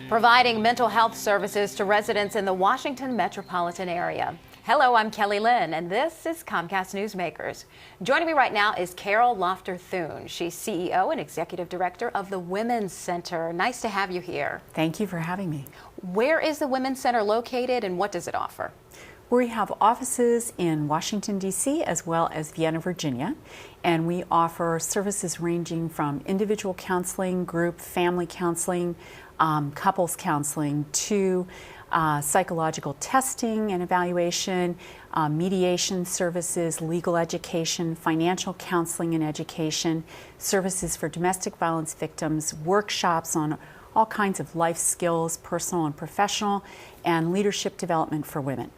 providing mental health services to residents in the Washington metropolitan area. Hello, I'm Kelly Lynn, and this is Comcast Newsmakers. Joining me right now is Carol Lofter-Thune. She's CEO and Executive Director of the Women's Center. Nice to have you here. Thank you for having me. Where is the Women's Center located, and what does it offer? We have offices in Washington, D.C. as well as Vienna, Virginia, and we offer services ranging from individual counseling, group, family counseling, couples counseling, to psychological testing and evaluation, mediation services, legal education, financial counseling and education, services for domestic violence victims, workshops on all kinds of life skills, personal and professional, and leadership development for women.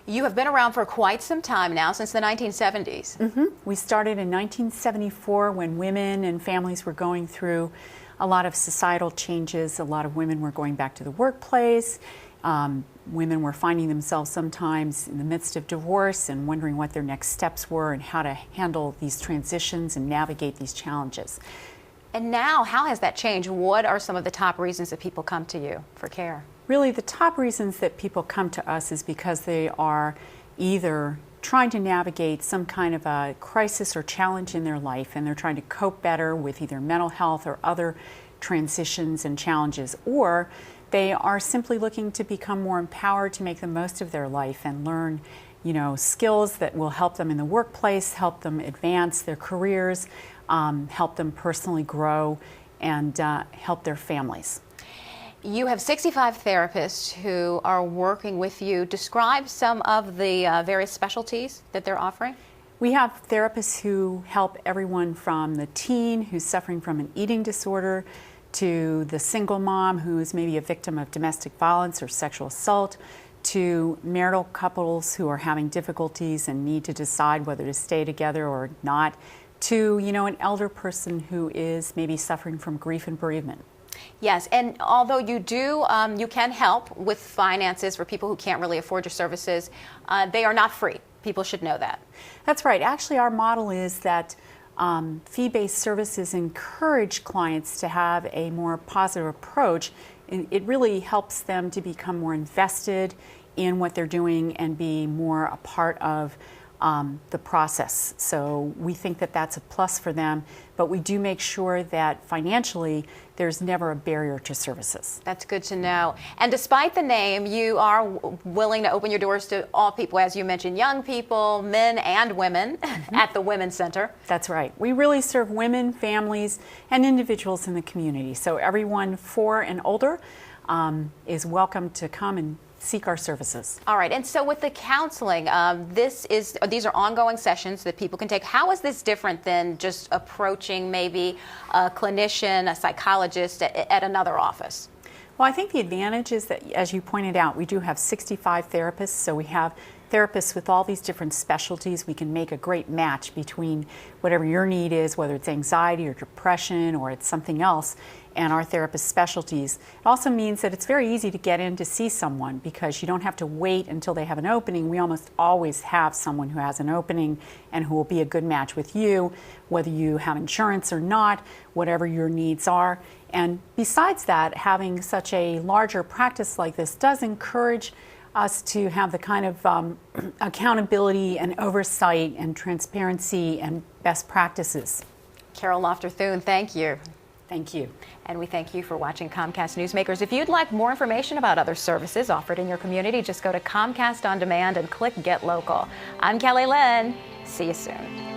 You have been around for quite some time now, since the 1970s. We started in 1974 when women and families were going through a lot of societal changes. A lot of women were going back to the workplace. Women were finding themselves sometimes in the midst of divorce and wondering what their next steps were and how to handle these transitions and navigate these challenges. And now, how has that changed? What are some of the top reasons that people come to you for care? Really, the top reasons that people come to us is because they are either trying to navigate some kind of a crisis or challenge in their life, and they're trying to cope better with either mental health or other transitions and challenges, or they are simply looking to become more empowered to make the most of their life and learn, skills that will help them in the workplace, help them advance their careers, help them personally grow, and help their families. You have 65 therapists who are working with you. Describe some of the various specialties that they're offering. We have therapists who help everyone from the teen who's suffering from an eating disorder to the single mom who is maybe a victim of domestic violence or sexual assault, to marital couples who are having difficulties and need to decide whether to stay together or not, to an elder person who is maybe suffering from grief and bereavement. Yes, and although you can help with finances for people who can't really afford your services, they are not free. People should know that. That's right. Actually, our model is that fee-based services encourage clients to have a more positive approach. It really helps them to become more invested in what they're doing and be more a part of the process. So we think that that's a plus for them, but we do make sure that financially there's never a barrier to services. That's good to know. And despite the name, you are willing to open your doors to all people, as you mentioned, young people, men and women at the Women's Center. That's right. We really serve women, families, and individuals in the community. So everyone 4 and older is welcome to come and seek our services. All right, and so with the counseling, these are ongoing sessions that people can take. How is this different than just approaching maybe a clinician, a psychologist at another office? Well, I think the advantage is that, as you pointed out, we do have 65 therapists, so we have therapists with all these different specialties. We can make a great match between whatever your need is, whether it's anxiety or depression or it's something else, and our therapist specialties. It also means that it's very easy to get in to see someone because you don't have to wait until they have an opening. We almost always have someone who has an opening and who will be a good match with you, whether you have insurance or not, whatever your needs are. And besides that, having such a larger practice like this does encourage us to have the kind of accountability and oversight and transparency and best practices. Carol Lofter-Thune, thank you. Thank you. And we thank you for watching Comcast Newsmakers. If you'd like more information about other services offered in your community, just go to Comcast On Demand and click Get Local. I'm Kelly Lynn. See you soon.